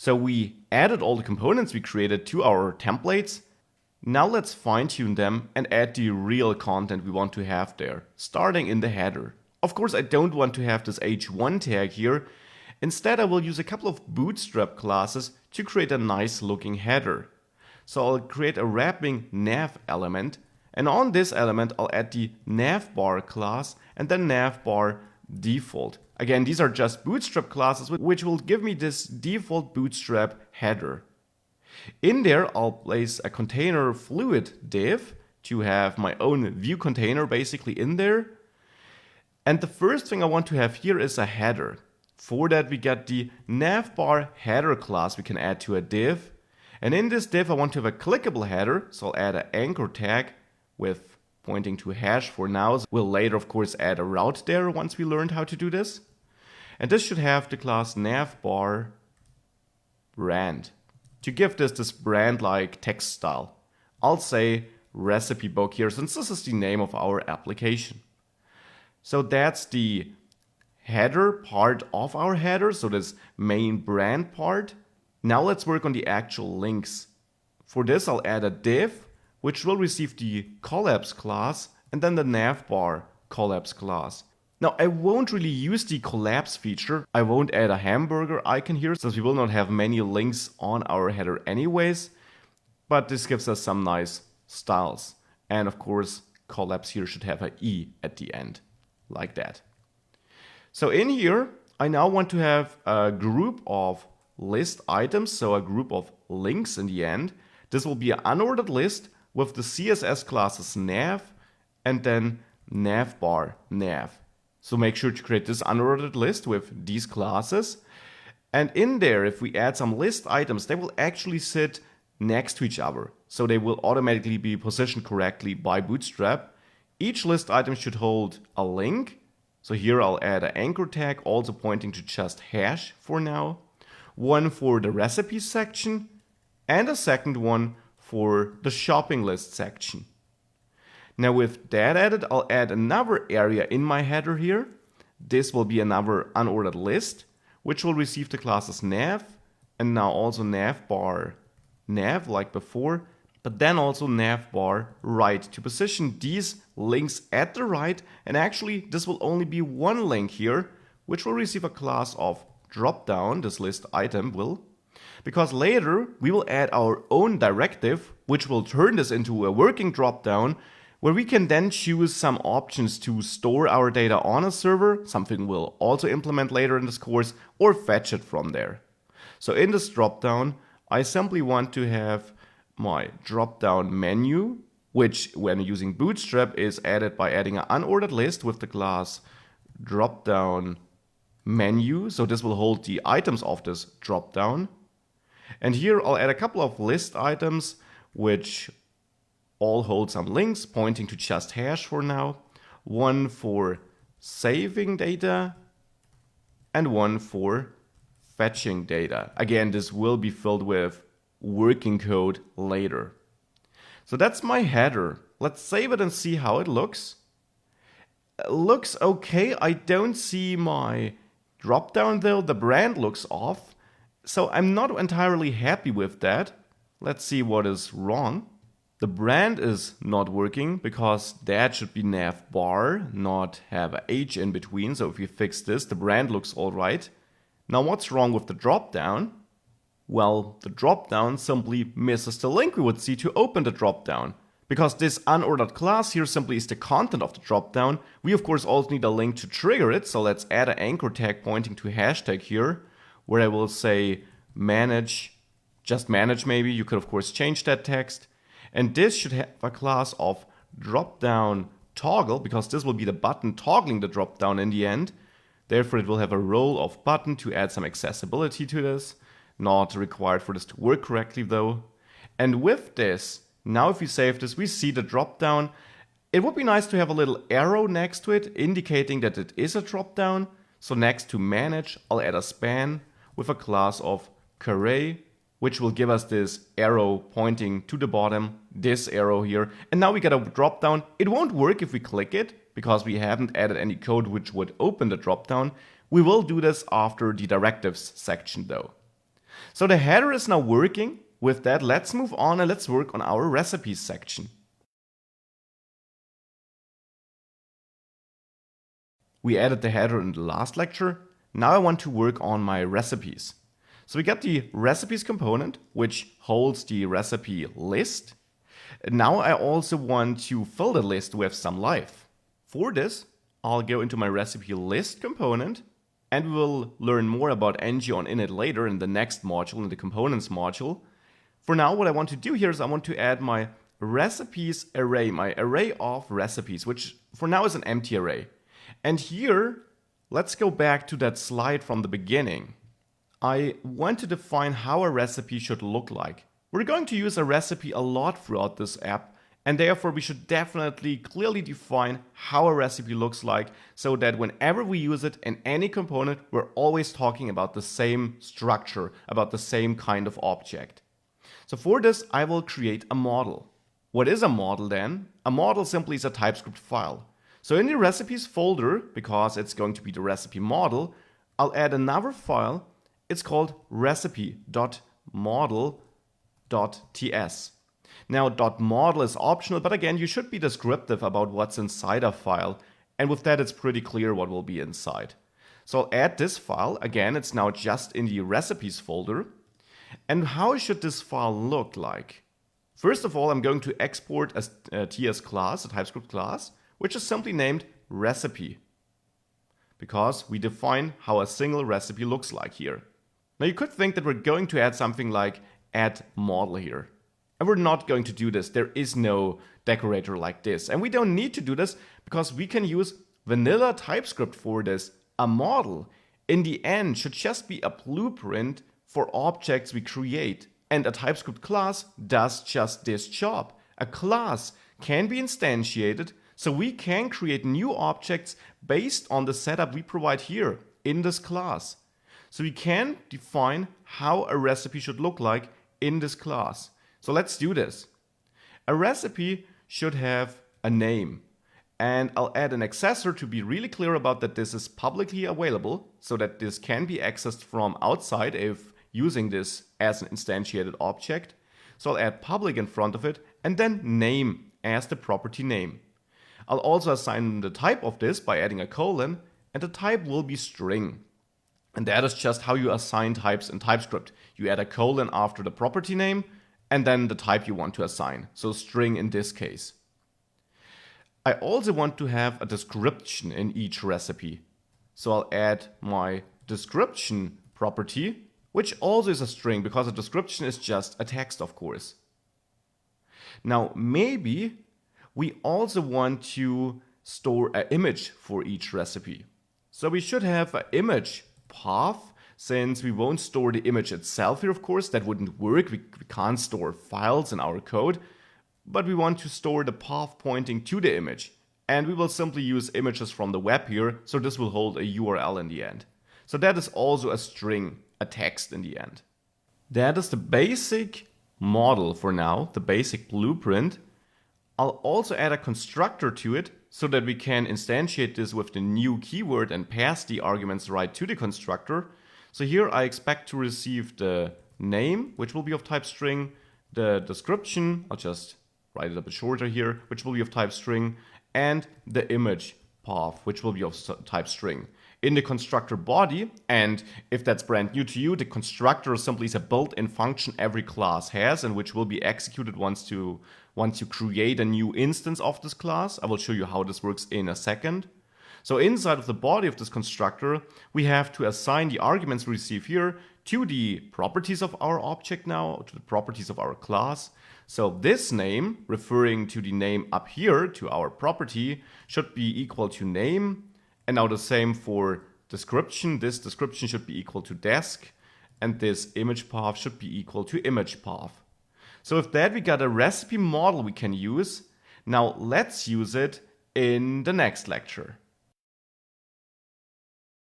So we added all the components we created to our templates. Now let's fine-tune them and add the real content we want to have there, starting in the header. Of course, I don't want to have this h1 tag here. Instead, I will use a couple of Bootstrap classes to create a nice looking header. So I'll create a wrapping nav element, and on this element I'll add the navbar class and then navbar default. Again, these are just Bootstrap classes which will give me this default Bootstrap header. In there I'll place a container fluid div to have my own view container basically in there. And the first thing I want to have here is a header. For that we get the navbar header class we can add to a div. And in this div I want to have a clickable header, so I'll add an anchor tag with pointing to hash for now. We'll later of course add a route there once we learned how to do this. And this should have the class navbar brand to give this brand-like text style. I'll say recipe book here since this is the name of our application. So that's the header part of our header, so this main brand part. Now let's work on the actual links. For this I'll add a div which will receive the collapse class and then the navbar collapse class. Now I won't really use the collapse feature. I won't add a hamburger icon here since we will not have many links on our header anyways. But this gives us some nice styles. And of course collapse here should have an E at the end, like that. So in here I now want to have a group of list items, so a group of links in the end. This will be an unordered list with the CSS classes nav and then navbar nav. So make sure to create this unordered list with these classes. And in there, if we add some list items, they will actually sit next to each other. So they will automatically be positioned correctly by Bootstrap. Each list item should hold a link. So here I'll add an anchor tag, also pointing to just hash for now. One for the recipes section, and a second one for the shopping list section. Now with that added, I'll add another area in my header here. This will be another unordered list, which will receive the classes nav, and now also navbar nav like before, but then also navbar right to position these links at the right. And actually this will only be one link here, which will receive a class of dropdown, this list item will, because later we will add our own directive, which will turn this into a working dropdown, where we can then choose some options to store our data on a server, something we'll also implement later in this course, or fetch it from there. So in this dropdown, I simply want to have my dropdown menu, which when using Bootstrap is added by adding an unordered list with the class dropdown menu. So this will hold the items of this dropdown. And here I'll add a couple of list items, which all hold some links pointing to just hash for now. One for saving data and one for fetching data. Again, this will be filled with working code later. So that's my header. Let's save it and see how it looks. It looks okay. I don't see my dropdown though. The brand looks off. So I'm not entirely happy with that. Let's see what is wrong. The brand is not working because that should be navbar, not have a H in between. So if you fix this, the brand looks all right. Now what's wrong with the dropdown? Well, the dropdown simply misses the link we would see to open the dropdown. Because this unordered class here simply is the content of the dropdown, we of course also need a link to trigger it. So let's add an anchor tag pointing to hashtag here, where I will say manage, just manage maybe. You could of course change that text. And this should have a class of dropdown toggle, because this will be the button toggling the dropdown in the end. Therefore, it will have a role of button to add some accessibility to this. Not required for this to work correctly though. And with this, now if we save this, we see the dropdown. It would be nice to have a little arrow next to it indicating that it is a dropdown. So next to manage, I'll add a span with a class of Caret, which will give us this arrow pointing to the bottom, this arrow here. And now we get a dropdown. It won't work if we click it because we haven't added any code which would open the dropdown. We will do this after the directives section though. So the header is now working. With that, let's move on and let's work on our recipes section. We added the header in the last lecture. Now I want to work on my recipes. So we got the recipes component, which holds the recipe list. Now I also want to fill the list with some life. For this, I'll go into my recipe list component, and we will learn more about ng on init later in the next module, in the components module. For now, what I want to do here is I want to add my recipes array, my array of recipes, which for now is an empty array. And here, let's go back to that slide from the beginning. I want to define how a recipe should look like. We're going to use a recipe a lot throughout this app, and therefore we should definitely clearly define how a recipe looks like so that whenever we use it in any component, we're always talking about the same structure, about the same kind of object. So for this, I will create a model. What is a model then? A model simply is a TypeScript file. So in the recipes folder, because it's going to be the recipe model, I'll add another file. It's called recipe.model.ts. Now, .model is optional, but again, you should be descriptive about what's inside a file. And with that, it's pretty clear what will be inside. So I'll add this file. Again, it's now just in the recipes folder. And how should this file look like? First of all, I'm going to export a TS class, a TypeScript class, which is simply named recipe, because we define how a single recipe looks like here. Now you could think that we're going to add something like add model here. And we're not going to do this. There is no decorator like this. And we don't need to do this because we can use vanilla TypeScript for this. A model, in the end, should just be a blueprint for objects we create. And a TypeScript class does just this job. A class can be instantiated, so we can create new objects based on the setup we provide here in this class. So we can define how a recipe should look like in this class. So let's do this. A recipe should have a name. And I'll add an accessor to be really clear about that this is publicly available, so that this can be accessed from outside if using this as an instantiated object. So I'll add public in front of it, and then name as the property name. I'll also assign the type of this by adding a colon, and the type will be string. And that is just how you assign types in TypeScript. You add a colon after the property name, and then the type you want to assign. So string in this case. I also want to have a description in each recipe. So I'll add my description property, which also is a string, because a description is just a text, of course. Now, maybe we also want to store an image for each recipe. So we should have an image path, since we won't store the image itself here, of course. That wouldn't work. We can't store files in our code, but we want to store the path pointing to the image. And we will simply use images from the web here, so this will hold a URL in the end. So that is also a string, a text in the end. That is the basic model for now, the basic blueprint. I'll also add a constructor to it so that we can instantiate this with the new keyword and pass the arguments right to the constructor. So here I expect to receive the name, which will be of type string, the description, I'll just write it a bit shorter here, which will be of type string, and the image path, which will be of type string. In the constructor body, and if that's brand new to you, the constructor simply is a built-in function every class has, and which will be executed once you create a new instance of this class. I will show you how this works in a second. So inside of the body of this constructor, we have to assign the arguments we receive here to the properties of our object now, to the properties of our class. So this name, referring to the name up here, to our property, should be equal to name. And now the same for description. This description should be equal to desk. And this image path should be equal to image path. So with that, we got a recipe model we can use. Now let's use it in the next lecture.